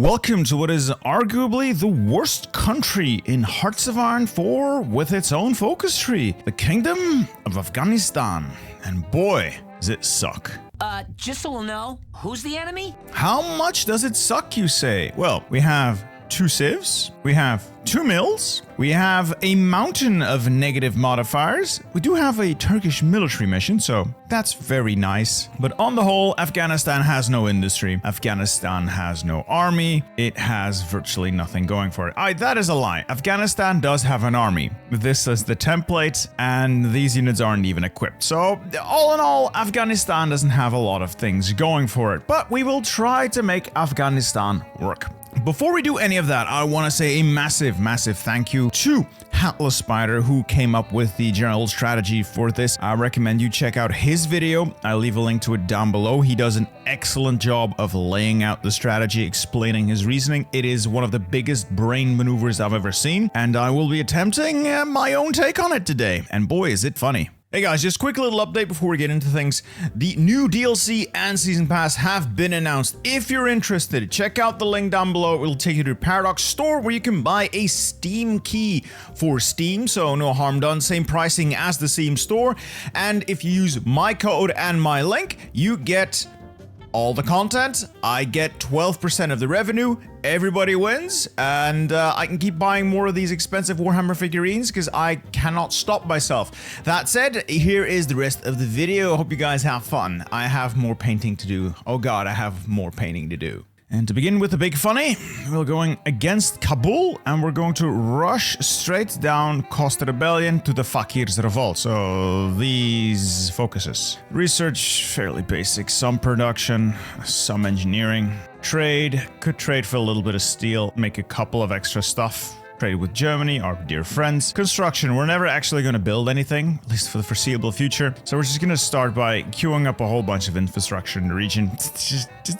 Welcome to what is arguably the worst country in Hearts of Iron 4 with its own focus tree, the Kingdom of Afghanistan. And boy, does it suck. Just so we'll know, who's the enemy? How much does it suck, you say? Well, we have 2 civs, we have 2 mills, we have a mountain of negative modifiers, we do have a Turkish military mission, so that's very nice. But on the whole, Afghanistan has no industry, Afghanistan has no army, it has virtually nothing going for it. That is a lie. Afghanistan does have an army. This is the template, and these units aren't even equipped. So, all in all, Afghanistan doesn't have a lot of things going for it, but we will try to make Afghanistan work. Before we do any of that, I want to say a massive thank you to Hatless Spider, who came up with the general strategy for this. I recommend you check out his video. I'll leave a link to it down below. He does an excellent job of laying out the strategy, explaining his reasoning. It is one of the biggest brain maneuvers I've ever seen, and I will be attempting my own take on it today. And boy, is it funny. Hey guys, just a quick little update before we get into things. The new DLC and Season Pass have been announced. If you're interested, check out the link down below. It will take you to Paradox Store where you can buy a Steam key for Steam, so no harm done. Same pricing as the Steam store. And if you use my code and my link, you get all the content. I get 12% of the revenue. Everybody wins, and I can keep buying more of these expensive Warhammer figurines because I cannot stop myself. That said, here is the rest of the video. I hope you guys have fun. I have more painting to do. Oh god, I have more painting to do. And to begin with the big funny, we're going against Kabul, and we're going to rush straight down Costa Rebellion to the Fakir's Revolt. So these focuses. Research, fairly basic. Some production, some engineering. Trade, could trade for a little bit of steel, make a couple of extra stuff. Trade with Germany, our dear friends. Construction, we're never actually going to build anything, at least for the foreseeable future. So we're just going to start by queuing up a whole bunch of infrastructure in the region. It's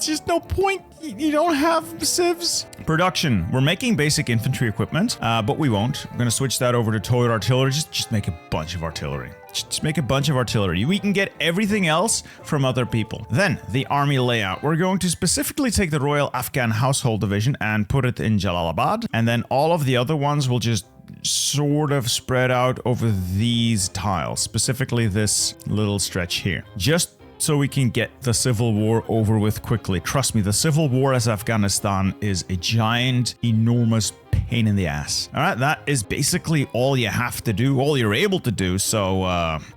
just no point. You don't have civs. Production, we're making basic infantry equipment, but we won't. We're going to switch that over to toy artillery. Just make a bunch of artillery. Just make a bunch of artillery. We can get everything else from other people. Then, the army layout. We're going to specifically take the Royal Afghan Household Division and put it in Jalalabad. And then all of the other ones will just sort of spread out over these tiles. Specifically this little stretch here. Just so we can get the civil war over with quickly. Trust me, the civil war as Afghanistan is a giant, enormous pain in the ass. All right, that is basically all you have to do, all you're able to do, so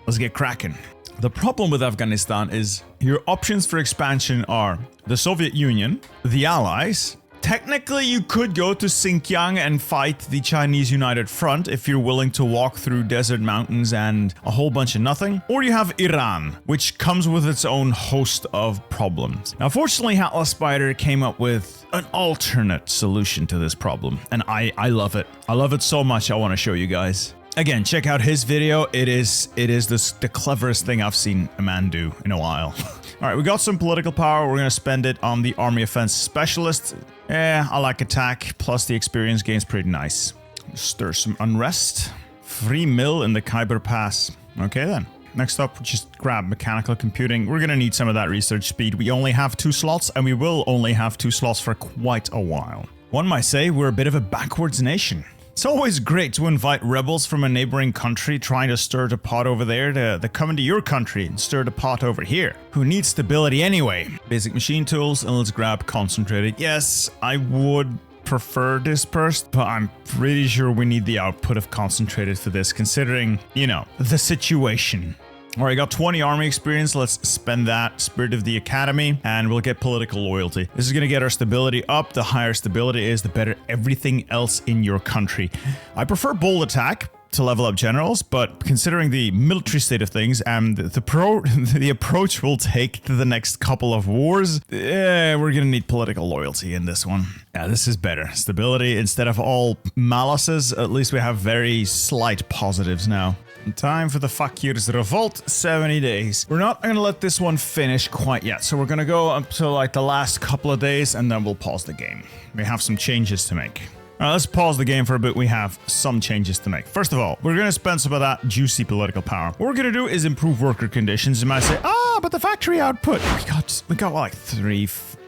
let's get cracking. The problem with Afghanistan is your options for expansion are the Soviet Union, the Allies. Technically, you could go to Xinjiang and fight the Chinese United Front if you're willing to walk through desert mountains and a whole bunch of nothing. Or you have Iran, which comes with its own host of problems. Now, fortunately, Hatless Spider came up with an alternate solution to this problem, and I love it. I love it so much, I want to show you guys. Again, check out his video. It is the cleverest thing I've seen a man do in a while. All right, we got some political power. We're going to spend it on the Army Offense Specialist. I like attack, plus the experience gain's pretty nice. Stir some unrest. Free mill in the Khyber Pass. Okay then. Next up, just grab mechanical computing. We're going to need some of that research speed. We only have 2 slots, and we will only have 2 slots for quite a while. One might say we're a bit of a backwards nation. It's always great to invite rebels from a neighboring country trying to stir the pot over there to come into your country and stir the pot over here. Who needs stability anyway? Basic machine tools, and let's grab concentrated. Yes, I would prefer dispersed, but I'm pretty sure we need the output of concentrated for this, considering, you know, the situation. Alright, got 20 army experience. Let's spend that. Spirit of the Academy, and we'll get political loyalty. This is going to get our stability up. The higher stability is, the better everything else in your country. I prefer bold attack to level up generals, but considering the military state of things and the approach we'll take to the next couple of wars, we're going to need political loyalty in this one. Yeah, this is better. Stability, instead of all malices, at least we have very slight positives now. Time for the Fakir's Revolt, 70 days. We're not going to let this one finish quite yet, so we're going to go up to like the last couple of days, and then we'll pause the game. We have some changes to make. Let's pause the game for a bit. We have some changes to make. First of all, we're going to spend some of that juicy political power. What we're going to do is improve worker conditions. You might say, but the factory output. We got what, like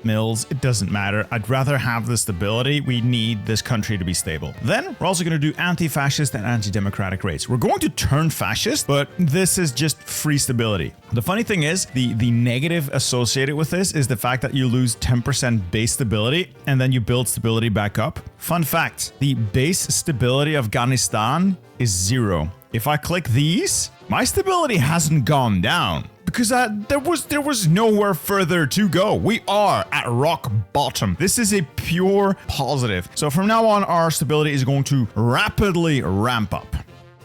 mills, it doesn't matter. I'd rather have the stability. We need this country to be stable. Then we're also going to do anti-fascist and anti-democratic rates. We're going to turn fascist, but this is just free stability. The funny thing is, the negative associated with this is the fact that you lose 10% base stability and then you build stability back up. Fun fact, the base stability of Afghanistan is 0. If I click these, my stability hasn't gone down because there was nowhere further to go. We are at rock bottom. This is a pure positive. So from now on, our stability is going to rapidly ramp up.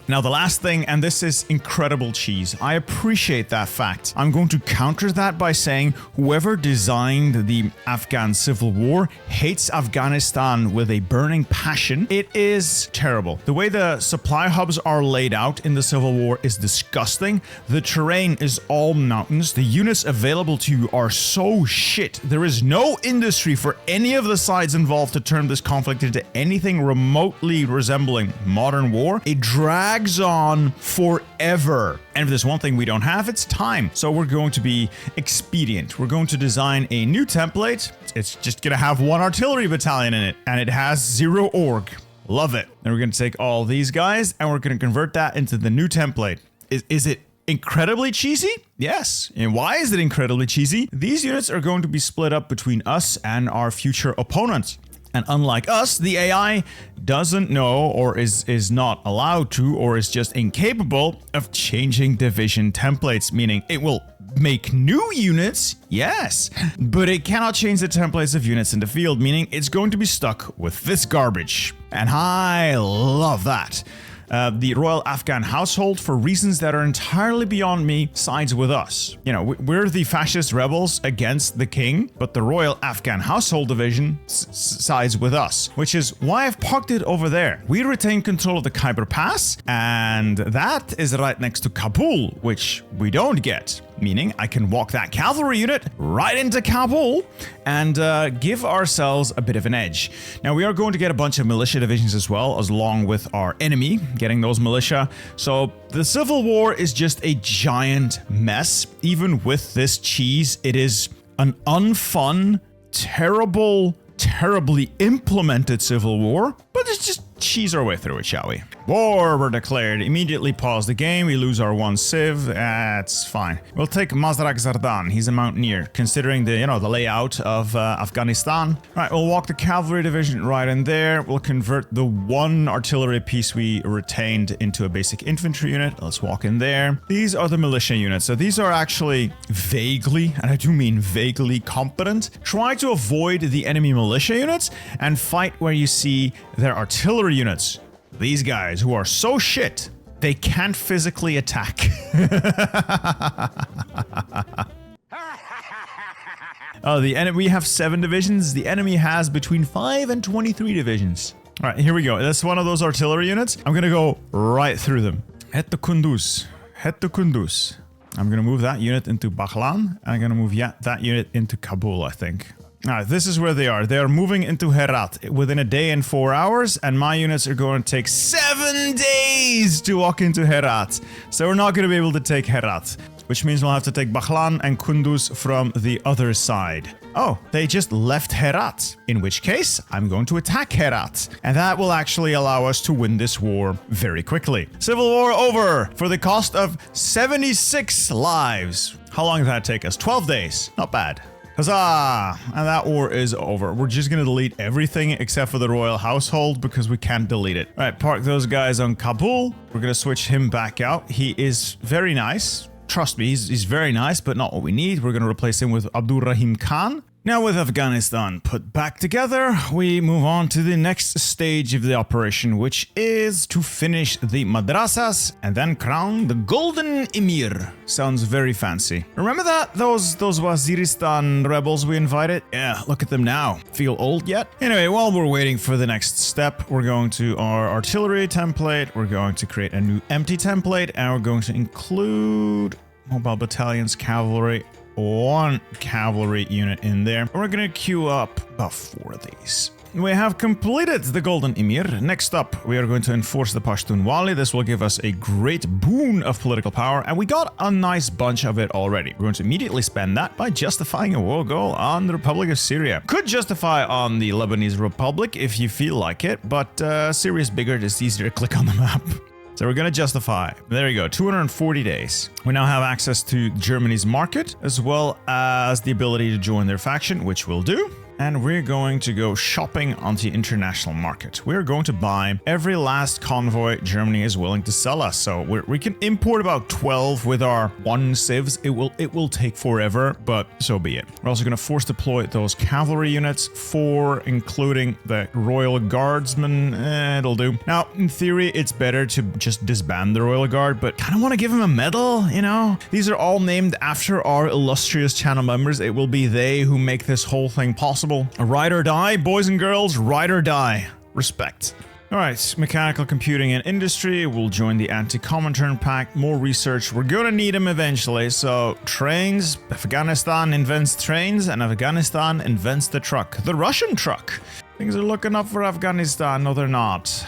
Now, the last thing, and this is incredible cheese. I appreciate that fact. I'm going to counter that by saying whoever designed the Afghan civil war hates Afghanistan with a burning passion. It is terrible. The way the supply hubs are laid out in the civil war is disgusting. The terrain is all mountains. The units available to you are so shit. There is no industry for any of the sides involved to turn this conflict into anything remotely resembling modern war. It drags on forever. And if there's one thing we don't have, it's time. So we're going to be expedient. We're going to design a new template. It's just going to have 1 artillery battalion in it, and it has 0 org. Love it. Then we're going to take all these guys, and we're going to convert that into the new template. Is it incredibly cheesy? Yes. And why is it incredibly cheesy? These units are going to be split up between us and our future opponents. And unlike us, the AI doesn't know or is not allowed to or is just incapable of changing division templates, meaning it will make new units, yes, but it cannot change the templates of units in the field, meaning it's going to be stuck with this garbage. And I love that. The Royal Afghan household, for reasons that are entirely beyond me, sides with us. You know, we're the fascist rebels against the king, but the Royal Afghan household division sides with us, which is why I've parked it over there. We retain control of the Khyber Pass, and that is right next to Kabul, which we don't get. Meaning I can walk that cavalry unit right into Kabul and give ourselves a bit of an edge. Now, we are going to get a bunch of militia divisions as well, along with our enemy getting those militia. So the civil war is just a giant mess. Even with this cheese, it is an unfun, terribly implemented civil war, but it's just cheese our way through it, shall we? War were declared. Immediately pause the game. We lose our 1 civ. That's fine. We'll take Mazrak Zardan. He's a mountaineer. Considering the layout of Afghanistan. All right, we'll walk the cavalry division right in there. We'll convert the 1 artillery piece we retained into a basic infantry unit. Let's walk in there. These are the militia units. So these are actually vaguely, and I do mean vaguely, competent. Try to avoid the enemy militia units and fight where you see their artillery units. These guys who are so shit, they can't physically attack. Oh, the enemy, we have 7 divisions. The enemy has between 5 and 23 divisions. All right, here we go. That's one of those artillery units. I'm going to go right through them. Head to Kunduz. Head to Kunduz. I'm going to move that unit into Baghlan. And I'm going to move that unit into Kabul, I think. All right, this is where they are. They are moving into Herat within a day and 4 hours, and my units are going to take 7 days to walk into Herat. So we're not going to be able to take Herat, which means we'll have to take Baghlan and Kunduz from the other side. Oh, they just left Herat, in which case I'm going to attack Herat, and that will actually allow us to win this war very quickly. Civil war over for the cost of 76 lives. How long did that take us? 12 days. Not bad. Huzzah! And that war is over. We're just gonna delete everything except for the royal household because we can't delete it. All right, park those guys on Kabul. We're gonna switch him back out. He is very nice. Trust me, he's very nice, but not what we need. We're gonna replace him with Abdur Rahim Khan. Now, with Afghanistan put back together, we move on to the next stage of the operation, which is to finish the madrasas and then crown the Golden Emir. Sounds very fancy. Remember that? Those Waziristan rebels we invited? Yeah, look at them now. Feel old yet? Anyway, while we're waiting for the next step, we're going to our artillery template. We're going to create a new empty template, and we're going to include mobile battalions, cavalry, 1 cavalry unit in there. We're gonna queue up about 4 of these. we have completed the Golden Emir. Next up, we are going to enforce the Pashtun Wali. This will give us a great boon of political power, and we got a nice bunch of it already. We're going to immediately spend that by justifying a war goal on the Republic of Syria. Could justify on the Lebanese Republic if you feel like it, but Syria is bigger, it's easier to click on the map. So we're going to justify. There you go, 240 days. We now have access to Germany's market, as well as the ability to join their faction, which we'll do. And we're going to go shopping on the international market. We're going to buy every last convoy Germany is willing to sell us. So we can import about 12 with our 1 civs. It will take forever, but so be it. We're also going to force deploy those cavalry units, 4, including the Royal Guardsmen. It'll do. Now, in theory, it's better to just disband the Royal Guard, but kind of want to give them a medal, you know? These are all named after our illustrious channel members. It will be they who make this whole thing possible. Ride or die, boys and girls, ride or die. Respect. Alright, mechanical computing and industry. We'll join the anti-Comintern pact. More research. We're gonna need them eventually. So, trains. Afghanistan invents trains, and Afghanistan invents the truck. The Russian truck. Things are looking up for Afghanistan. No, they're not.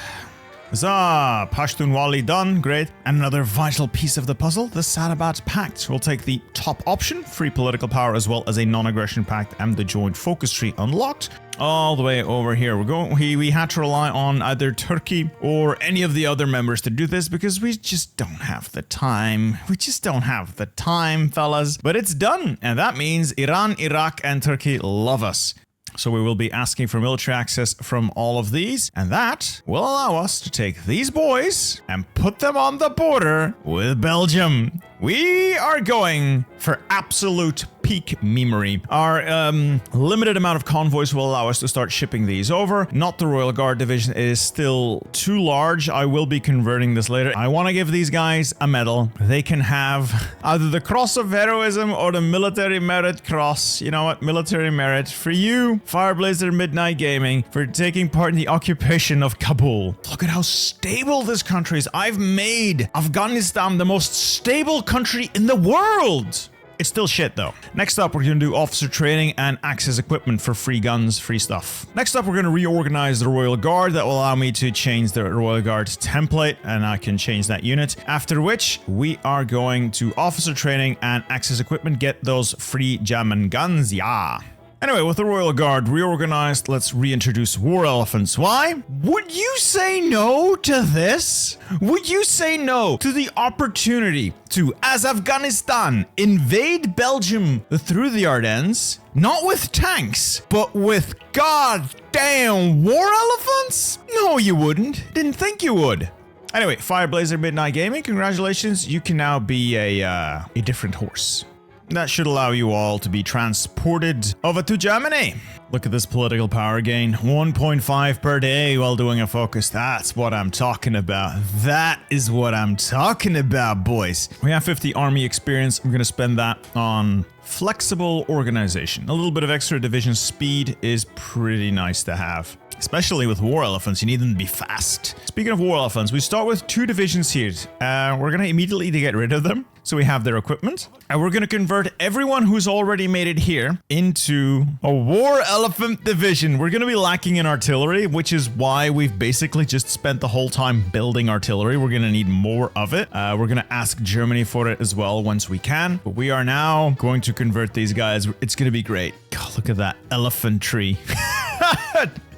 Huzzah! Pashtun Wali done, great. And another vital piece of the puzzle, the Sadabat Pact. We'll take the top option, free political power, as well as a non-aggression pact and the joint focus tree unlocked. All the way over here. We had to rely on either Turkey or any of the other members to do this because we just don't have the time. We just don't have the time, fellas. But it's done, and that means Iran, Iraq, and Turkey love us. So we will be asking for military access from all of these, and that will allow us to take these boys and put them on the border with Belgium. We are going for absolute peak memory. Our limited amount of convoys will allow us to start shipping these over. Not the Royal Guard division. It is still too large. I will be converting this later. I want to give these guys a medal. They can have either the Cross of Heroism or the Military Merit Cross. You know what? Military Merit for you, Fireblazer Midnight Gaming, for taking part in the occupation of Kabul. Look at how stable this country is. I've made Afghanistan the most stable country in the world. It's still shit though. Next up, we're going to do officer training and access equipment for free guns, free stuff. Next up, we're going to reorganize the Royal Guard. That will allow me to change the Royal Guard template, and I can change that unit. After which, we are going to officer training and access equipment, get those free German guns, yeah. Anyway, with the Royal Guard reorganized, let's reintroduce war elephants. Why? Would you say no to this? Would you say no to the opportunity to, as Afghanistan, invade Belgium through the Ardennes? Not with tanks, but with goddamn war elephants? No, you wouldn't. Didn't think you would. Anyway, Fireblazer Midnight Gaming, congratulations. You can now be a different horse. That should allow you all to be transported over to Germany. Look at this political power gain. 1.5 per day while doing a focus. That's what I'm talking about. That is what I'm talking about, boys. We have 50 army experience. I'm going to spend that on flexible organization. A little bit of extra division speed is pretty nice to have. Especially with war elephants, you need them to be fast. Speaking of war elephants, we start with 2 divisions here. We're going to immediately get rid of them. So we have their equipment. And we're going to convert everyone who's already made it here into a war elephant division. We're going to be lacking in artillery, which is why we've basically just spent the whole time building artillery. We're going to need more of it. We're going to ask Germany for it as well once we can. But we are now going to convert these guys. It's going to be great. God, look at that elephantry.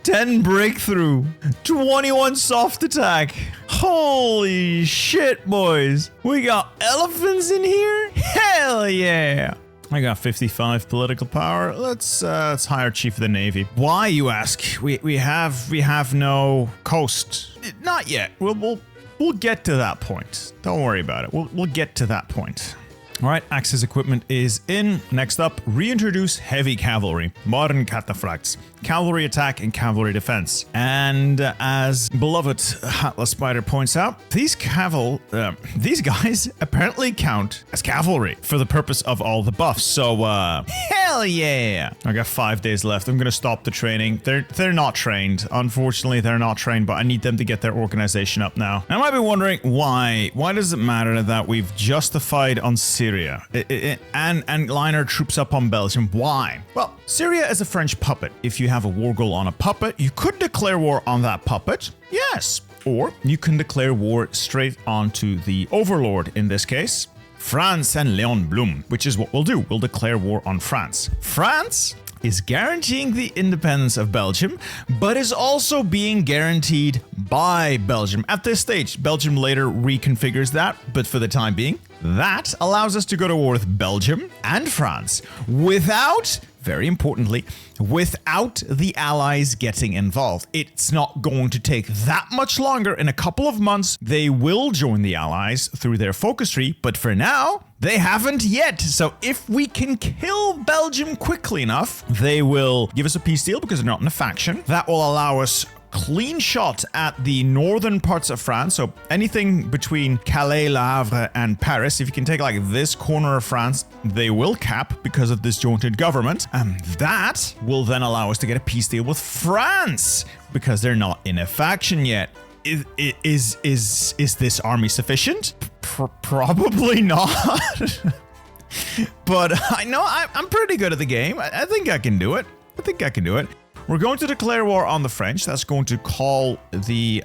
10 breakthrough, 21 soft attack. Holy shit, boys. We got elephants in here? Hell yeah. I got 55 political power. Let's hire Chief of the Navy. Why, you ask? We have no coast. Not yet. We'll get to that point. Don't worry about it. We'll get to that point. All right, access equipment is in. Next up, reintroduce heavy cavalry, modern cataphracts, cavalry attack, and cavalry defense. And as beloved Atlas Spider points out, these guys apparently count as cavalry for the purpose of all the buffs. So, hell yeah! I got 5 days left. I'm gonna stop the training. They're not trained. Unfortunately, they're not trained, but I need them to get their organization up now. I might be wondering why. Why does it matter that we've justified on Syria Syria and line our troops up on Belgium. Why? Well, Syria is a French puppet. If you have a war goal on a puppet, you could declare war on that puppet. Yes. Or you can declare war straight onto the overlord, in this case, France and Leon Blum, which is what we'll do. We'll declare war on France. France is guaranteeing the independence of Belgium, but is also being guaranteed by Belgium. At this stage, Belgium later reconfigures that, but for the time being, that allows us to go to war with Belgium and France without, very importantly, without the allies getting involved. It's not going to take that much longer. In a couple of months, they will join the allies through their focus tree, but for now, they haven't yet. So if we can kill Belgium quickly enough, they will give us a peace deal because they're not in a faction. That will allow us clean shot at the northern parts of France. So anything between Calais, Le Havre, and Paris, if you can take like this corner of France, they will cap because of this jointed government. And that will then allow us to get a peace deal with France because they're not in a faction yet. Is this army sufficient? Probably not. But I know I'm pretty good at the game. I think I can do it. We're going to declare war on the French. That's going to call the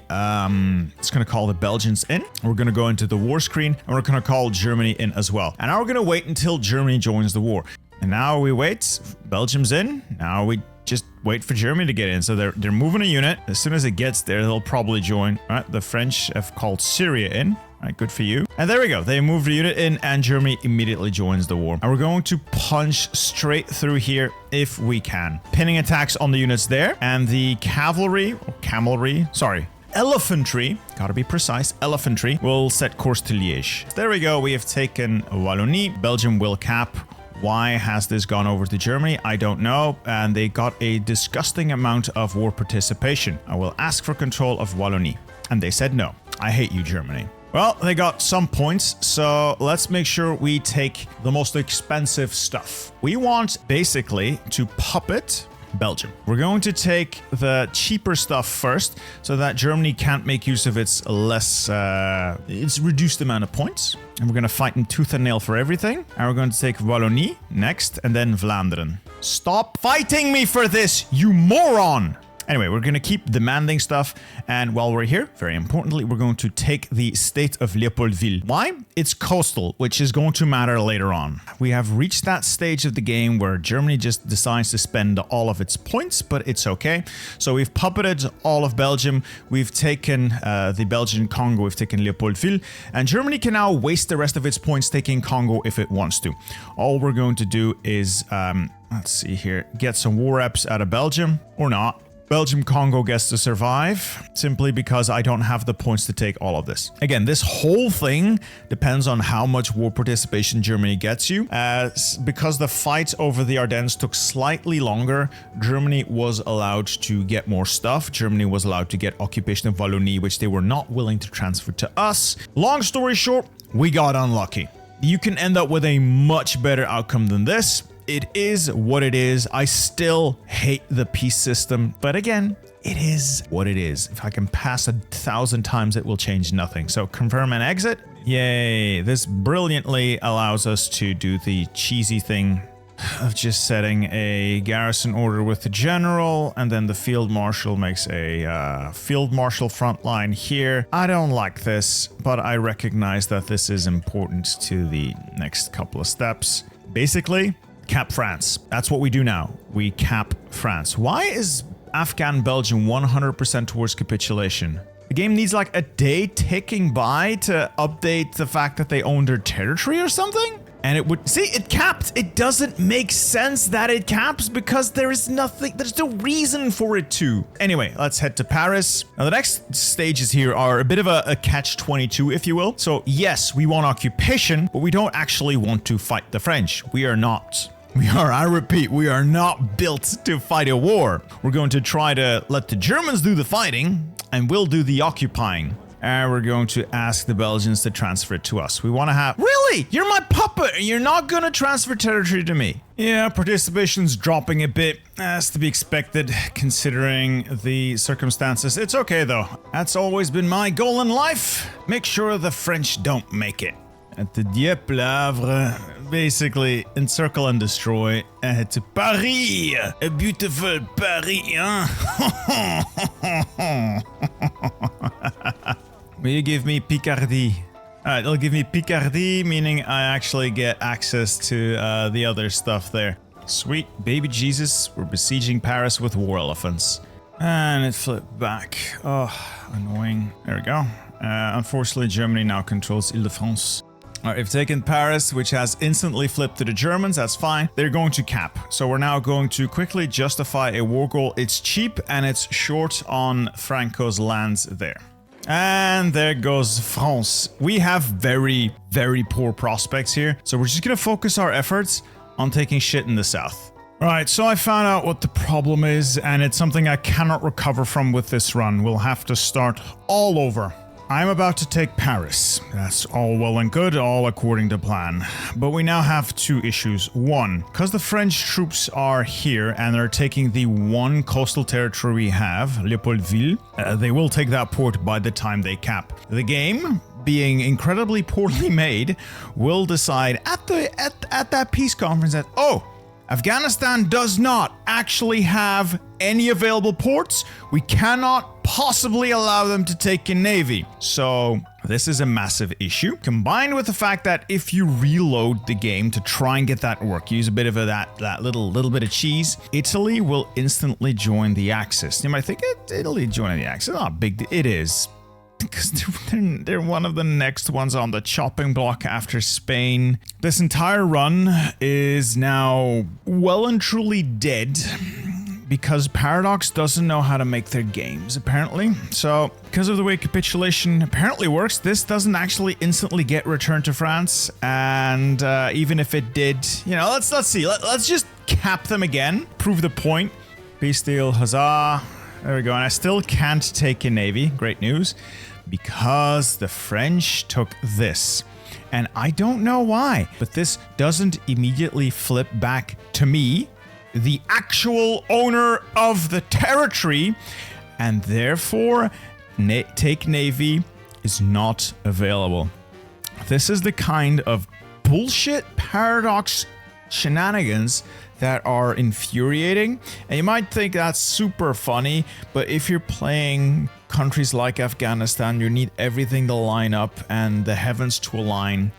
Belgians in. We're going to go into the war screen and we're going to call Germany in as well. And now we're going to wait until Germany joins the war. And now we wait. Belgium's in. Now we just wait for Germany to get in. So they're moving a unit. As soon as it gets there, they'll probably join. All right, the French have called Syria in. All right, good for you. And there we go. They moved the unit in and Germany immediately joins the war. And we're going to punch straight through here if we can. Pinning attacks on the units there. And the elephantry, gotta be precise, elephantry will set course to Liège. There we go. We have taken Wallonie. Belgium will cap. Why has this gone over to Germany? I don't know. And they got a disgusting amount of war participation. I will ask for control of Wallonie. And they said no. I hate you, Germany. Well, they got some points, so let's make sure we take the most expensive stuff. We want basically to puppet Belgium. We're going to take the cheaper stuff first so that Germany can't make use of its reduced amount of points. And we're going to fight in tooth and nail for everything. And we're going to take Wallonie next and then Vlaanderen. Stop fighting me for this, you moron! Anyway, we're going to keep demanding stuff. And while we're here, very importantly, we're going to take the state of Leopoldville. Why? It's coastal, which is going to matter later on. We have reached that stage of the game where Germany just decides to spend all of its points, but it's okay. So we've puppeted all of Belgium. We've taken the Belgian Congo. We've taken Leopoldville. And Germany can now waste the rest of its points taking Congo if it wants to. All we're going to do is, let's see here, get some war reps out of Belgium or not. Belgium Congo gets to survive simply because I don't have the points to take all of this. Again, this whole thing depends on how much war participation Germany gets you. Because the fight over the Ardennes took slightly longer, Germany was allowed to get more stuff. Germany was allowed to get occupation of Wallonie, which they were not willing to transfer to us. Long story short, we got unlucky. You can end up with a much better outcome than this. It is what it is. I still hate the peace system, but again, it is what it is. If I can pass 1,000 times, it will change nothing. So confirm and exit. Yay. This brilliantly allows us to do the cheesy thing of just setting a garrison order with the general, and then the field marshal makes a field marshal front line here. I don't like this, but I recognize that this is important to the next couple of steps. Basically, cap France. That's what we do now. We cap France. Why is Afghan Belgium 100% towards capitulation? The game needs like a day ticking by to update the fact that they own their territory or something? And it would... See, it capped. It doesn't make sense that it caps because there is nothing... There's no reason for it to. Anyway, let's head to Paris. Now, the next stages here are a bit of a catch-22, if you will. So, yes, we want occupation, but we don't actually want to fight the French. We are not. I repeat, we are not built to fight a war. We're going to try to let the Germans do the fighting, and we'll do the occupying. And we're going to ask the Belgians to transfer it to us. We want to have... Really? You're my puppet and you're not going to transfer territory to me? Yeah, participation's dropping a bit, as to be expected, considering the circumstances. It's okay, though. That's always been my goal in life. Make sure the French don't make it. At the Dieplavre, basically encircle and destroy. And head to Paris, a beautiful Paris, huh? Will you give me Picardy? Alright, they'll give me Picardy, meaning I actually get access to the other stuff there. Sweet, baby Jesus, we're besieging Paris with war elephants. And it flipped back. Oh, annoying. There we go. Unfortunately, Germany now controls Ile-de-France. Alright, we've taken Paris, which has instantly flipped to the Germans. That's fine. They're going to cap. So we're now going to quickly justify a war goal. It's cheap and it's short on Franco's lands there. And there goes France. We have very, very poor prospects here. So we're just going to focus our efforts on taking shit in the south. Right, so I found out what the problem is, and it's something I cannot recover from with this run. We'll have to start all over. I'm about to take Paris. That's all well and good, all according to plan. But we now have two issues. One, because the French troops are here and they're taking the one coastal territory we have, Léopoldville, they will take that port by the time they cap. The game, being incredibly poorly made, will decide at that peace conference that, oh, Afghanistan does not actually have any available ports. We cannot possibly allow them to take a navy. So this is a massive issue, combined with the fact that if you reload the game to try and get that work, use a bit of that little bit of cheese, Italy will instantly join the Axis. You might think, Italy joining the Axis, not big. It is. Because they're one of the next ones on the chopping block after Spain. This entire run is now well and truly dead because Paradox doesn't know how to make their games, apparently. So, because of the way capitulation apparently works, this doesn't actually instantly get returned to France. And even if it did, you know, let's see. Let's just cap them again. Prove the point. Peace deal, huzzah. There we go. And I still can't take a navy. Great news. Because the French took this. And I don't know why, but this doesn't immediately flip back to me, the actual owner of the territory, and therefore take navy is not available. This is the kind of bullshit Paradox shenanigans that are infuriating. And you might think that's super funny, but if you're playing countries like Afghanistan, you need everything to line up and the heavens to align.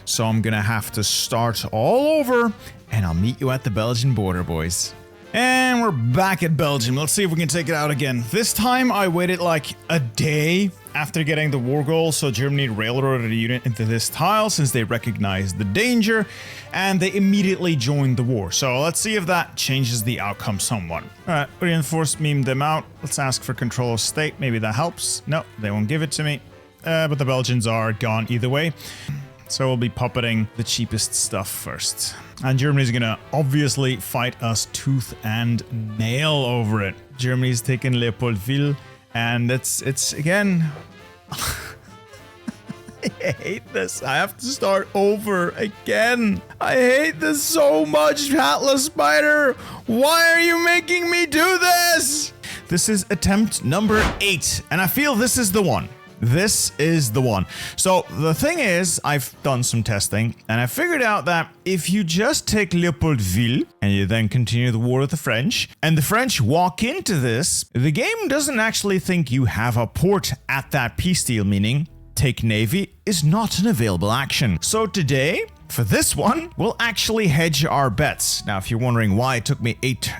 So I'm gonna have to start all over, and I'll meet you at the Belgian border, boys. And we're back at Belgium. Let's see if we can take it out again. This time I waited like a day after getting the war goal, so Germany railroaded a unit into this tile since they recognized the danger, and they immediately joined the war. So let's see if that changes the outcome somewhat. Alright, reinforced memed them out. Let's ask for control of state. Maybe that helps. No, they won't give it to me. But the Belgians are gone either way. So we'll be puppeting the cheapest stuff first. And Germany's gonna obviously fight us tooth and nail over it. Germany's taken Léopoldville, and it's again... I hate this. I have to start over again. I hate this so much, Atlas Spider. Why are you making me do this? This is attempt number 8, and I feel this is the one. This is the one. So the thing is, I've done some testing and I figured out that if you just take Léopoldville and you then continue the war with the French, and the French walk into this, the game doesn't actually think you have a port at that peace deal, meaning take navy is not an available action. So today, for this one, we'll actually hedge our bets. Now, if you're wondering why it took me 8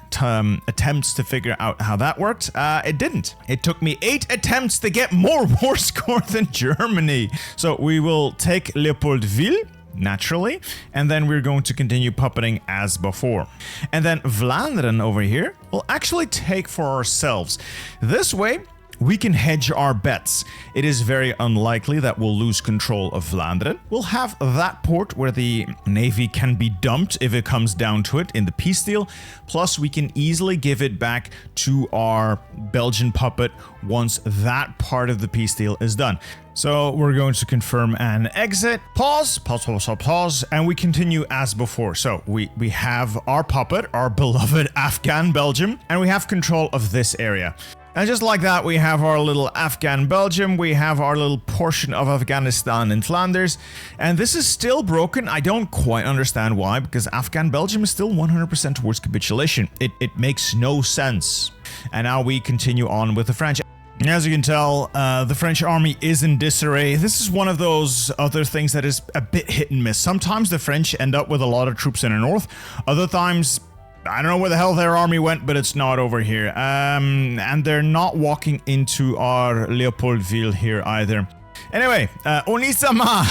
attempts to figure out how that worked, it didn't. It took me 8 attempts to get more war score than Germany. So we will take Léopoldville, naturally, and then we're going to continue puppeting as before. And then Vlaanderen over here, we'll actually take for ourselves. This way, we can hedge our bets. It is very unlikely that we'll lose control of Vlaanderen. We'll have that port where the navy can be dumped if it comes down to it in the peace deal. Plus, we can easily give it back to our Belgian puppet once that part of the peace deal is done. So we're going to confirm an exit. Pause, and we continue as before. So we have our puppet, our beloved Afghan Belgium, and we have control of this area. And just like that, we have our little Afghan Belgium. We have our little portion of Afghanistan in Flanders. And this is still broken. I don't quite understand why, because Afghan Belgium is still 100% towards capitulation. It makes no sense. And now we continue on with the French. As you can tell, the French army is in disarray. This is one of those other things that is a bit hit and miss. Sometimes the French end up with a lot of troops in the north. Other times, I don't know where the hell their army went, but it's not over here. And they're not walking into our Leopoldville here either. Anyway, Onisama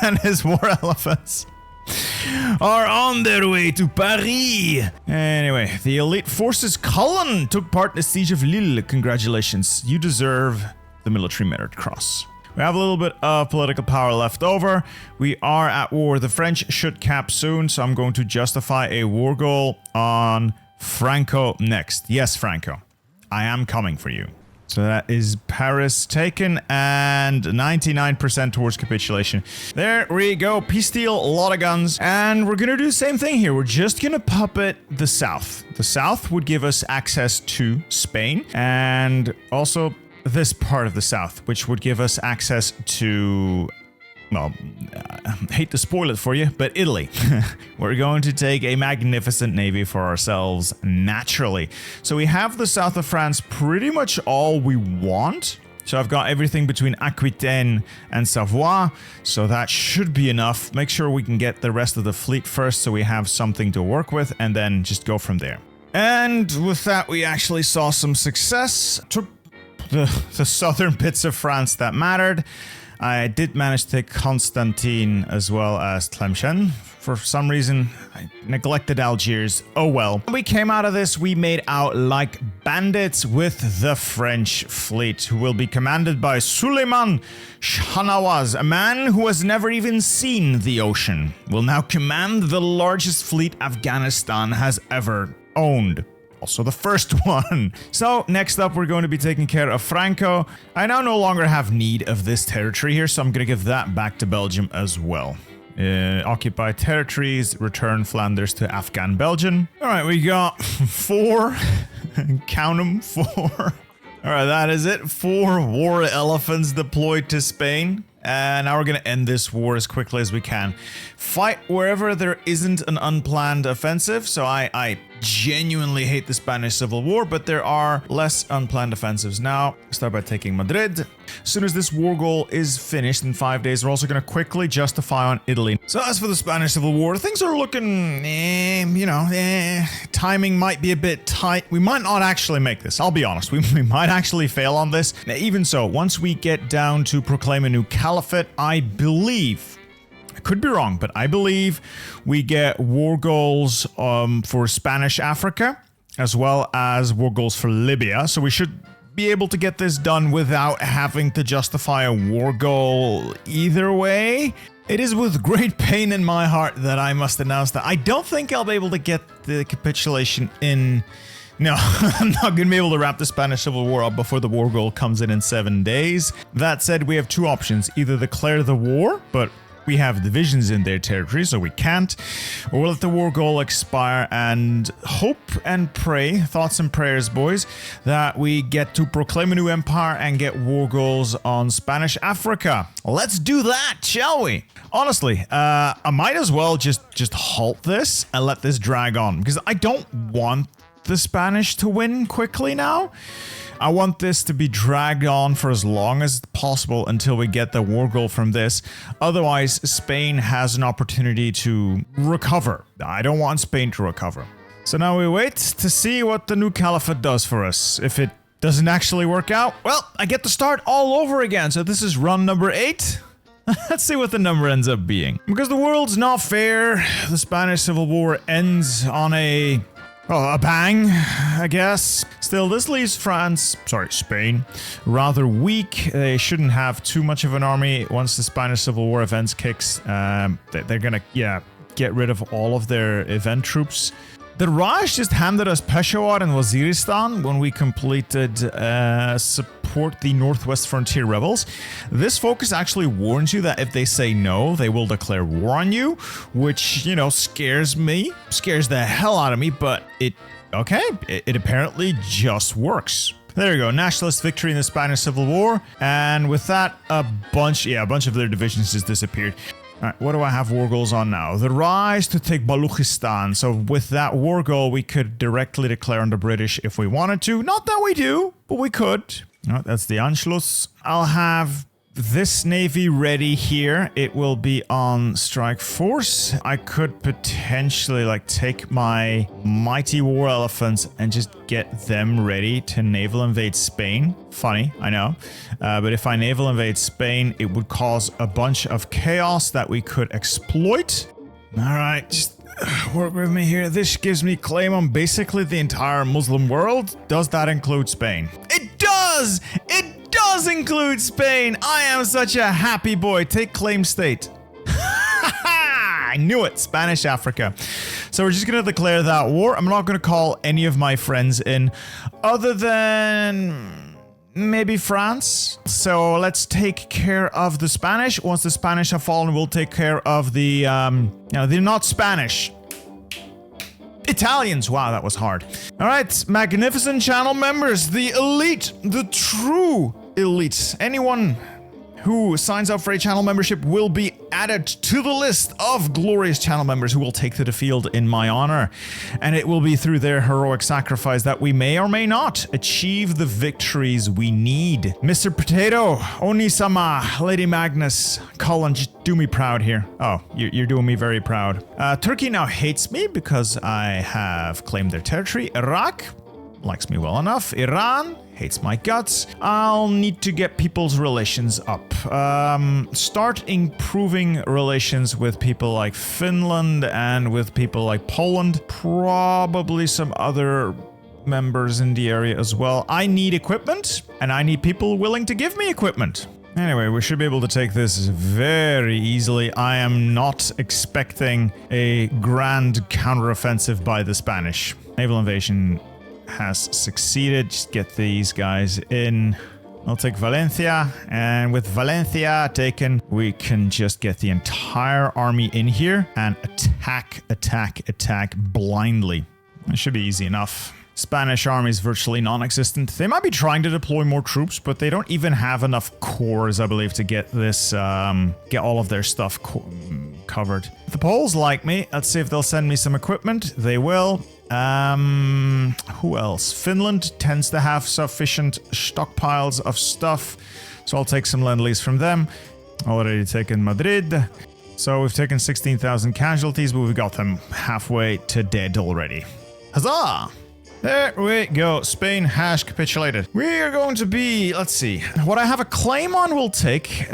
and his war elephants are on their way to Paris. Anyway, the elite forces Cullen took part in the siege of Lille. Congratulations, you deserve the military merit cross. We have a little bit of political power left over. We are at war. The French should cap soon, so I'm going to justify a war goal on Franco next. Yes, Franco, I am coming for you. So that is Paris taken and 99% towards capitulation. There we go. Peace deal, a lot of guns. And we're going to do the same thing here. We're just going to puppet the south. The south would give us access to Spain and also this part of the south, which would give us access to, well, I hate to spoil it for you, but Italy. We're going to take a magnificent navy for ourselves naturally. So we have the south of France pretty much all we want. So I've got everything between Aquitaine and Savoie, so that should be enough. Make sure we can get the rest of the fleet first so we have something to work with, and then just go from there. And with that, we actually saw some success. Took the southern bits of France that mattered. I did manage to take Constantine as well as Tlemcen. For some reason, I neglected Algiers. Oh well. When we came out of this, we made out like bandits with the French fleet, who will be commanded by Suleiman Shahnawaz, a man who has never even seen the ocean. Will now command the largest fleet Afghanistan has ever owned. Also the first one. So next up, we're going to be taking care of Franco. I now no longer have need of this territory here, so I'm going to give that back to Belgium as well. Occupy territories, return Flanders to Afghan Belgium. All right, we got 4. Count them, 4. All right, that is it. 4 war elephants deployed to Spain. And now we're going to end this war as quickly as we can. Fight wherever there isn't an unplanned offensive. So I genuinely hate the Spanish Civil War, but there are less unplanned offensives. Now, start by taking Madrid. As soon as this war goal is finished in 5 days, we're also going to quickly justify on Italy. So as for the Spanish Civil War, things are looking, timing might be a bit tight. We might not actually make this. I'll be honest. We might actually fail on this. Now, even so, once we get down to proclaim a new caliphate, I believe, I could be wrong, but I believe we get war goals for Spanish Africa, as well as war goals for Libya. So we should be able to get this done without having to justify a war goal either way. It is with great pain in my heart that I must announce that I don't think I'll be able to get the capitulation in. No, I'm not going to be able to wrap the Spanish Civil War up before the war goal comes in 7 days. That said, we have 2 options. Either declare the war, but we have divisions in their territory, so we can't. Or we'll let the war goal expire and hope and pray, thoughts and prayers, boys, that we get to proclaim a new empire and get war goals on Spanish Africa. Let's do that, shall we? Honestly, I might as well just halt this and let this drag on, because I don't want the Spanish to win quickly now. I want this to be dragged on for as long as possible until we get the war goal from this. Otherwise, Spain has an opportunity to recover. I don't want Spain to recover. So now we wait to see what the new caliphate does for us. If it doesn't actually work out, well, I get to start all over again. So this is run number 8. Let's see what the number ends up being. Because the world's not fair. The Spanish Civil War ends on a bang, I guess. Still, this leaves Spain, rather weak. They shouldn't have too much of an army once the Spanish Civil War events kicks. They're gonna, get rid of all of their event troops. The Raj just handed us Peshawar and Waziristan when we completed support the Northwest Frontier Rebels. This focus actually warns you that if they say no, they will declare war on you, which, scares the hell out of me, but it apparently just works. There you go. Nationalist victory in the Spanish Civil War. And with that, a bunch of their divisions just disappeared. All right, what do I have war goals on now? The rise to take Baluchistan. So with that war goal, we could directly declare on the British if we wanted to. Not that we do, but we could. All right, that's the Anschluss. I'll have this navy ready here. It will be on strike force. I could potentially like take my mighty war elephants and just get them ready to naval invade Spain. Funny, I know. But if I naval invade Spain, it would cause a bunch of chaos that we could exploit. All right, just work with me here. This gives me claim on basically the entire Muslim world. Does that include Spain? It does! It does include Spain! I am such a happy boy. Take claim state. I knew it. Spanish Africa. So we're just going to declare that war. I'm not going to call any of my friends in other than maybe France. So let's take care of the Spanish. Once the Spanish have fallen, we'll take care of the, they're not Spanish. Italians. Wow, that was hard. All right, magnificent channel members, the elite, the true elite. Anyone who signs up for a channel membership will be added to the list of glorious channel members who will take to the field in my honor. And it will be through their heroic sacrifice that we may or may not achieve the victories we need. Mr. Potato, Oni-sama, Lady Magnus, Colin, just do me proud here. Oh, you're doing me very proud. Turkey now hates me because I have claimed their territory. Iraq likes me well enough. Iran hates my guts. I'll need to get people's relations up. Start improving relations with people like Finland and with people like Poland. Probably some other members in the area as well. I need equipment, and I need people willing to give me equipment. Anyway, we should be able to take this very easily. I am not expecting a grand counteroffensive by the Spanish. Naval invasion has succeeded. Just get these guys in. I'll take Valencia, and with Valencia taken, we can just get the entire army in here and attack blindly. It should be easy enough. Spanish army is virtually non-existent. They might be trying to deploy more troops, but they don't even have enough corps, I believe, to get this, get all of their stuff covered. The Poles like me. Let's see if they'll send me some equipment. They will. Who else? Finland tends to have sufficient stockpiles of stuff, so I'll take some lend-lease from them. Already taken Madrid. So we've taken 16,000 casualties, but we've got them halfway to dead already. Huzzah! There we go. Spain has capitulated. We are going to be, let's see, what I have a claim on we'll take.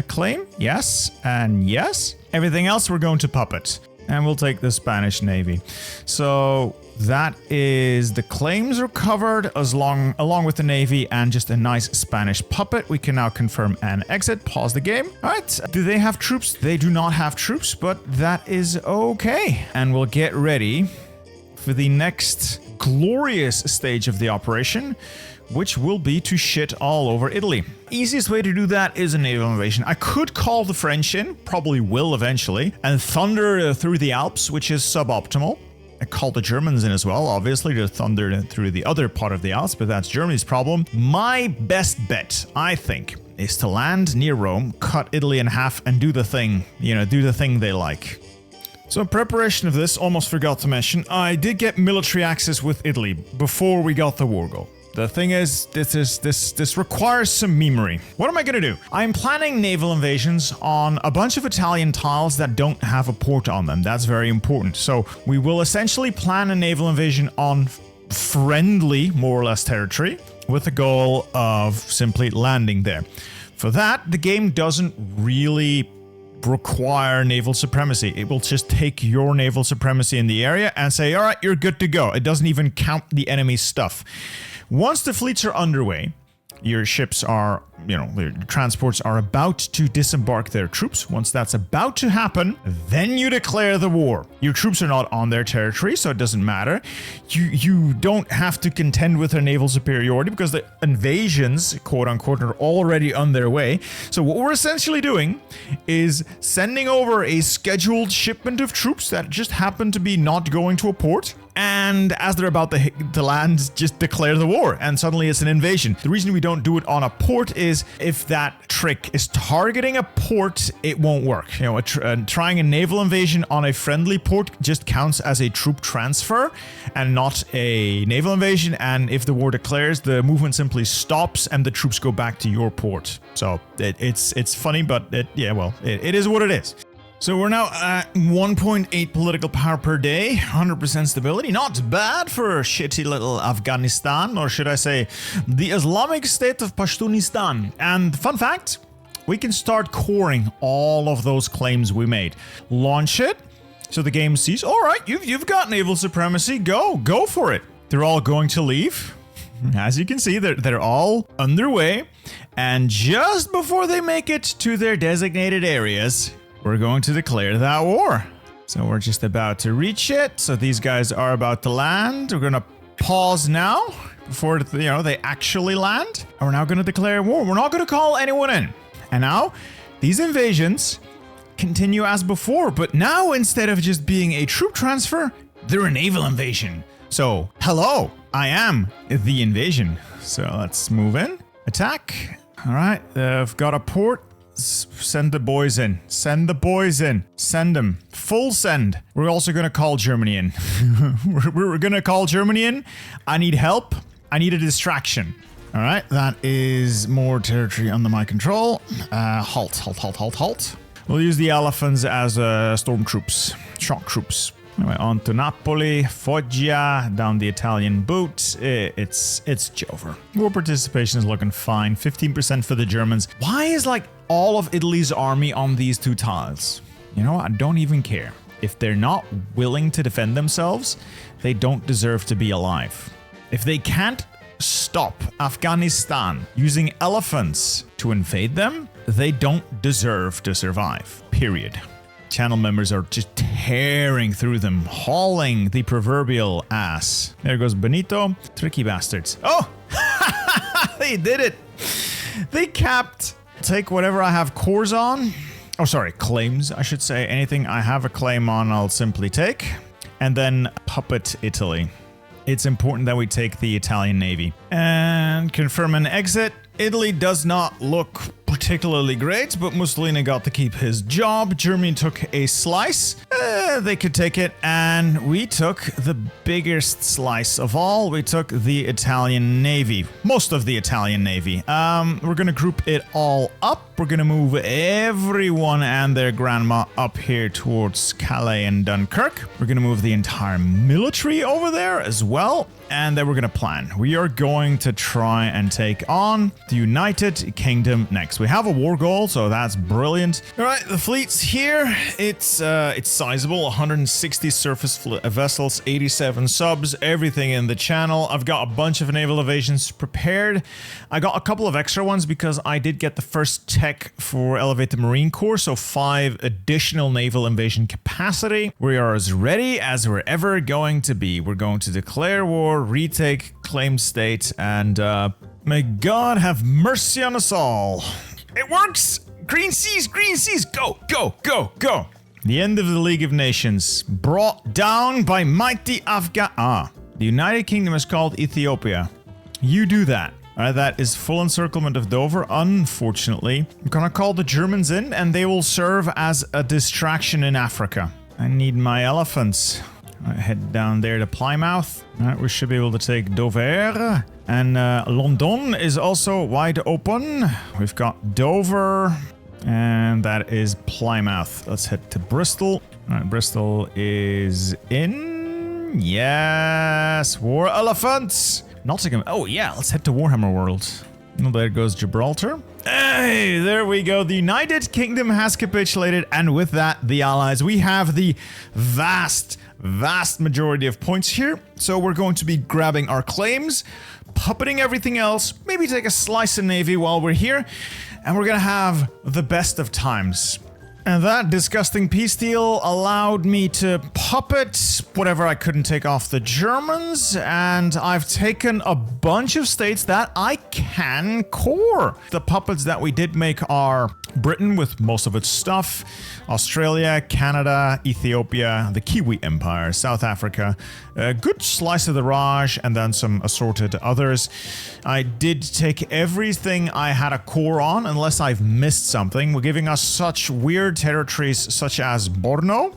Claim? Yes. And yes. Everything else we're going to puppet. And we'll take the Spanish Navy. So that is, the claims are covered along with the Navy and just a nice Spanish puppet. We can now confirm and exit. Pause the game. All right. Do they have troops? They do not have troops, but that is okay. And we'll get ready for the next glorious stage of the operation, which will be to shit all over Italy. Easiest way to do that is a naval invasion. I could call the French in, probably will eventually, and thunder through the Alps, which is suboptimal. I call the Germans in as well, obviously, to thunder through the other part of the Alps, but that's Germany's problem. My best bet, I think, is to land near Rome, cut Italy in half, and do the thing, do the thing they like. So in preparation of this, almost forgot to mention, I did get military access with Italy before we got the war goal. The thing is, this requires some memory. What am I gonna do? I'm planning naval invasions on a bunch of Italian tiles that don't have a port on them. That's very important. So we will essentially plan a naval invasion on friendly, more or less, territory with the goal of simply landing there. For that, the game doesn't really require naval supremacy. It will just take your naval supremacy in the area and say, all right, you're good to go. It doesn't even count the enemy's stuff. Once the fleets are underway, your ships are the transports are about to disembark their troops. Once that's about to happen, then you declare the war. Your troops are not on their territory, so it doesn't matter. You don't have to contend with their naval superiority because the invasions, quote unquote, are already on their way. So what we're essentially doing is sending over a scheduled shipment of troops that just happen to be not going to a port. And as they're about to land, just declare the war, and suddenly it's an invasion. The reason we don't do it on a port is if that trick is targeting a port, it won't work. Trying a naval invasion on a friendly port just counts as a troop transfer and not a naval invasion. And if the war declares, the movement simply stops and the troops go back to your port. So it's funny, but it is what it is. So we're now at 1.8 political power per day, 100% stability. Not bad for shitty little Afghanistan, or should I say, the Islamic State of Pashtunistan. And fun fact, we can start coring all of those claims we made. Launch it, so the game sees, all right, you've got naval supremacy, go for it. They're all going to leave. As you can see, they're all underway. And just before they make it to their designated areas, we're going to declare that war. So we're just about to reach it. So these guys are about to land. We're going to pause now before they actually land. And we're now going to declare war. We're not going to call anyone in. And now these invasions continue as before. But now instead of just being a troop transfer, they're a naval invasion. So hello, I am the invasion. So let's move in. Attack. All right, I've got a port. Send the boys in. Send the boys in. Send them. Full send. We're also going to call Germany in. We're going to call Germany in. I need help. I need a distraction. All right. That is more territory under my control. Halt. We'll use the elephants as storm troops. Shock troops. Anyway, on to Napoli, Foggia, down the Italian boot. It's over. War participation is looking fine. 15% for the Germans. Why is all of Italy's army on these two tiles? I don't even care. If they're not willing to defend themselves, they don't deserve to be alive. If they can't stop Afghanistan using elephants to invade them, they don't deserve to survive. Period. Channel members are just tearing through them, hauling the proverbial ass. There goes Benito. Tricky bastards. Oh! They did it! They capped. Take whatever I have cores on. Oh, sorry, claims, I should say. Anything I have a claim on, I'll simply take. And then puppet Italy. It's important that we take the Italian Navy. And confirm an exit. Italy does not look particularly great, but Mussolini got to keep his job. Germany took a slice. They could take it. And we took the biggest slice of all. We took the Italian Navy. Most of the Italian Navy. We're going to group it all up. We're going to move everyone and their grandma up here towards Calais and Dunkirk. We're going to move the entire military over there as well. And then we're going to plan. We are going to try and take on the United Kingdom next. We have a war goal, so that's brilliant. All right, the fleet's here. It's sizable. 160 surface vessels, 87 subs, everything in the channel. I've got a bunch of naval evasions prepared. I got a couple of extra ones because I did get the first tech for Elevate the Marine Corps, so 5 additional naval invasion capacity. We are as ready as we're ever going to be. We're going to declare war, retake claim state, and may God have mercy on us all. It works! Green seas, go, go, go, go! The end of the League of Nations, brought down by mighty the United Kingdom is called Ethiopia. You do that. That is full encirclement of Dover, unfortunately. I'm gonna call the Germans in, and they will serve as a distraction in Africa. I need my elephants. Head down there to Plymouth. We should be able to take Dover. And London is also wide open. We've got Dover. And that is Plymouth. Let's head to Bristol. Bristol is in. Yes. War elephants. Nottingham. Oh, yeah. Let's head to Warhammer World. Oh, there goes Gibraltar. Hey, there we go. The United Kingdom has capitulated. And with that, the Allies. We have the vast majority of points here. So we're going to be grabbing our claims, puppeting everything else, maybe take a slice of Navy while we're here, and we're gonna have the best of times. And that disgusting peace deal allowed me to puppet whatever I couldn't take off the Germans, and I've taken a bunch of states that I can core. The puppets that we did make are Britain with most of its stuff, Australia, Canada, Ethiopia, the Kiwi Empire, South Africa, a good slice of the Raj, and then some assorted others. I did take everything I had a core on, unless I've missed something. We're giving us such weird territories such as Borno,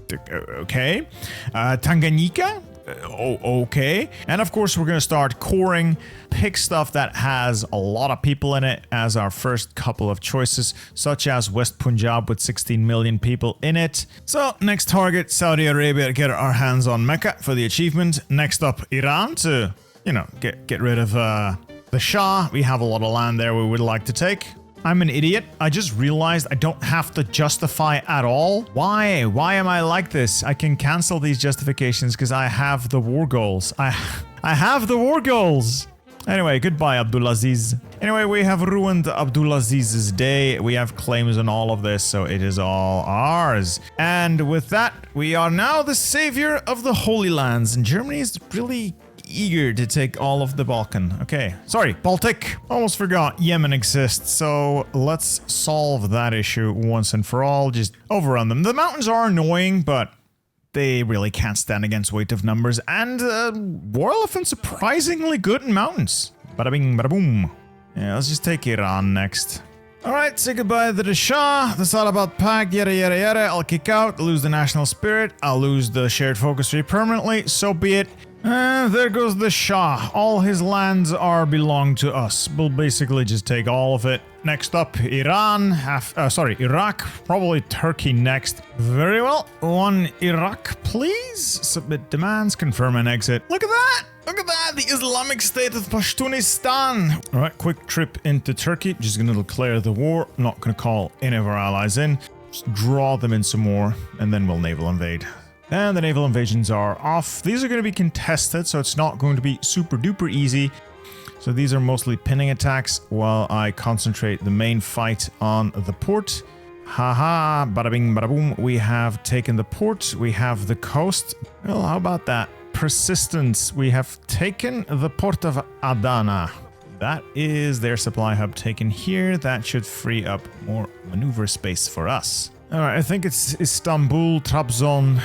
okay, Tanganyika, okay, and of course we're going to start coring, pick stuff that has a lot of people in it as our first couple of choices, such as West Punjab with 16 million people in it. So next target, Saudi Arabia, get our hands on Mecca for the achievement. Next up, Iran to, you know, get rid of the Shah. We have a lot of land there we would like to take. I'm an idiot. I just realized I don't have to justify at all. Why? Why am I like this? I can cancel these justifications because I have the war goals. I have the war goals. Anyway, goodbye, Abdulaziz. Anyway, we have ruined Abdulaziz's day. We have claims on all of this, so it is all ours. And with that, we are now the savior of the Holy Lands. And Germany is really eager to take all of the Balkan. Okay, sorry, Baltic. Almost forgot Yemen exists, so let's solve that issue once and for all. Just overrun them. The mountains are annoying, but they really can't stand against weight of numbers, and war elephants surprisingly good in mountains. Bada bing, bada boom. Yeah, let's just take Iran next. Alright, say goodbye to the Shah, the Salabat Pact, yada yada yada. I'll kick out, lose the national spirit, I'll lose the shared focus tree permanently, so be it. There goes the Shah. All his lands belong to us. We'll basically just take all of it. Next up, Iran. Iraq. Probably Turkey next. Very well. One Iraq, please. Submit demands. Confirm and exit. Look at that! Look at that! The Islamic State of Pashtunistan. Alright, quick trip into Turkey. Just gonna declare the war. Not gonna call any of our allies in. Just draw them in some more, and then we'll naval invade. And the naval invasions are off. These are going to be contested, so it's not going to be super duper easy. So these are mostly pinning attacks while I concentrate the main fight on the port. Haha, bada bing, bada boom. We have taken the port. We have the coast. Well, how about that? Persistence. We have taken the port of Adana. That is their supply hub taken here. That should free up more maneuver space for us. Alright, I think it's Istanbul, Trabzon,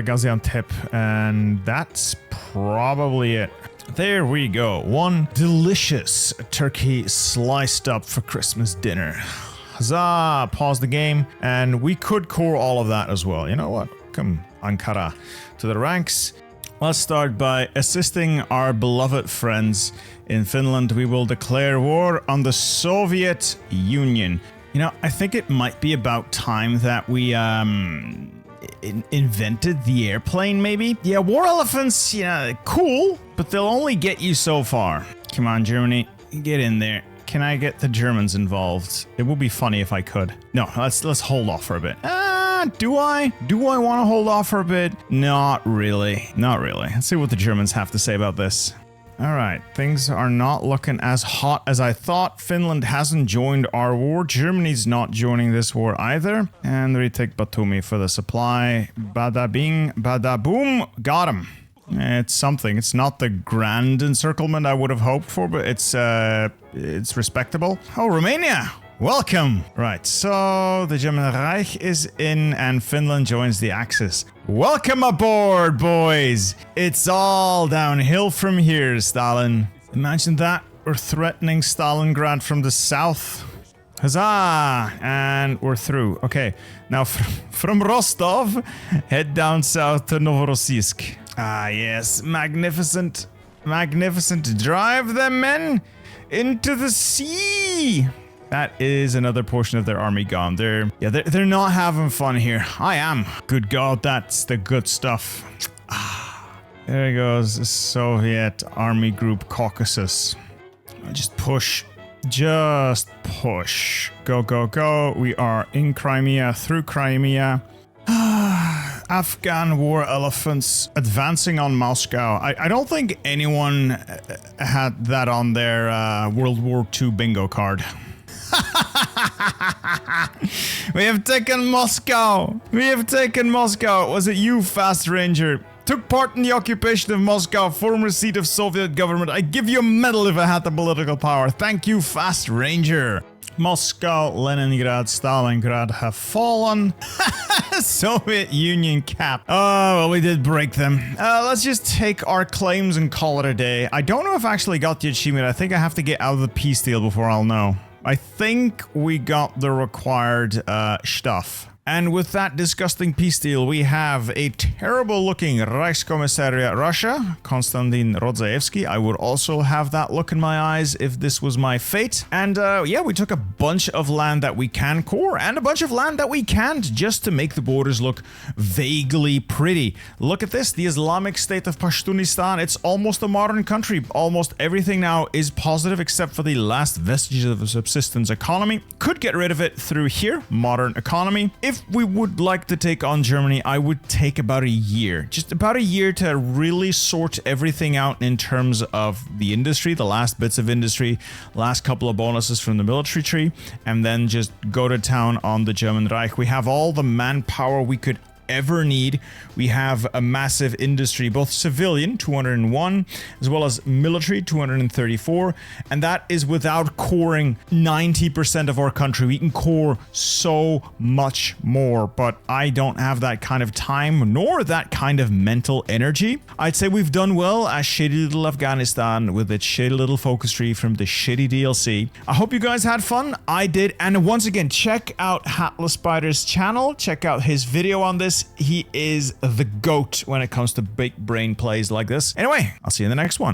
Gaziantep, and that's probably it. There we go. One delicious turkey sliced up for Christmas dinner. Huzzah! Pause the game, and we could core all of that as well. You know what? Come, Ankara, to the ranks. Let's start by assisting our beloved friends in Finland. We will declare war on the Soviet Union. You know, I think it might be about time that we, invented the airplane, maybe? Yeah, war elephants, yeah, cool, but they'll only get you so far. Come on, Germany, get in there. Can I get the Germans involved? It would be funny if I could. No, let's hold off for a bit. Do I? Do I want to hold off for a bit? Not really. Not really. Let's see what the Germans have to say about this. Alright, things are not looking as hot as I thought. Finland hasn't joined our war. Germany's not joining this war either. And retake Batumi for the supply. Bada bing, bada boom. Got him. It's something. It's not the grand encirclement I would have hoped for, but it's respectable. Oh, Romania! Welcome! Right, so the German Reich is in and Finland joins the Axis. Welcome aboard, boys! It's all downhill from here, Stalin. Imagine that. We're threatening Stalingrad from the south. Huzzah! And we're through. Okay, now from Rostov, head down south to Novorossiysk. Ah, yes, magnificent. Magnificent. Drive them, men, into the sea! That is another portion of their army gone. They're not having fun here. I am. Good God, that's the good stuff. There goes the Soviet Army Group Caucasus. Just push. Just push. Go, go, go. We are in Crimea, through Crimea. Afghan war elephants advancing on Moscow. I don't think anyone had that on their World War II bingo card. We have taken Moscow. We have taken Moscow. Was it you, Fast Ranger? Took part in the occupation of Moscow, former seat of Soviet government. I give you a medal if I had the political power. Thank you, Fast Ranger. Moscow, Leningrad, Stalingrad have fallen. Soviet Union cap. Oh, well, we did break them. Let's just take our claims and call it a day. I don't know if I actually got the achievement. I think I have to get out of the peace deal before I'll know. I think we got the required stuff. And with that disgusting peace deal, we have a terrible-looking Reichskommissariat Russia, Konstantin Rodzaevsky. I would also have that look in my eyes if this was my fate. And yeah, we took a bunch of land that we can core and a bunch of land that we can't, just to make the borders look vaguely pretty. Look at this, the Islamic State of Pashtunistan. It's almost a modern country. Almost everything now is positive except for the last vestiges of a subsistence economy. Could get rid of it through here, modern economy. If we would like to take on Germany, I would take about a year. Just about a year to really sort everything out in terms of the industry, the last bits of industry, last couple of bonuses from the military tree, and then just go to town on the German Reich. We have all the manpower we could ever need. We have a massive industry, both civilian, 201, as well as military, 234, and that is without coring 90% of our country. We can core so much more, but I don't have that kind of time, nor that kind of mental energy. I'd say we've done well as shitty little Afghanistan with its shitty little focus tree from the shitty DLC. I hope you guys had fun. I did, and once again, check out Hatless Spider's channel. Check out his video on this. He is the GOAT when it comes to big brain plays like this. Anyway, I'll see you in the next one.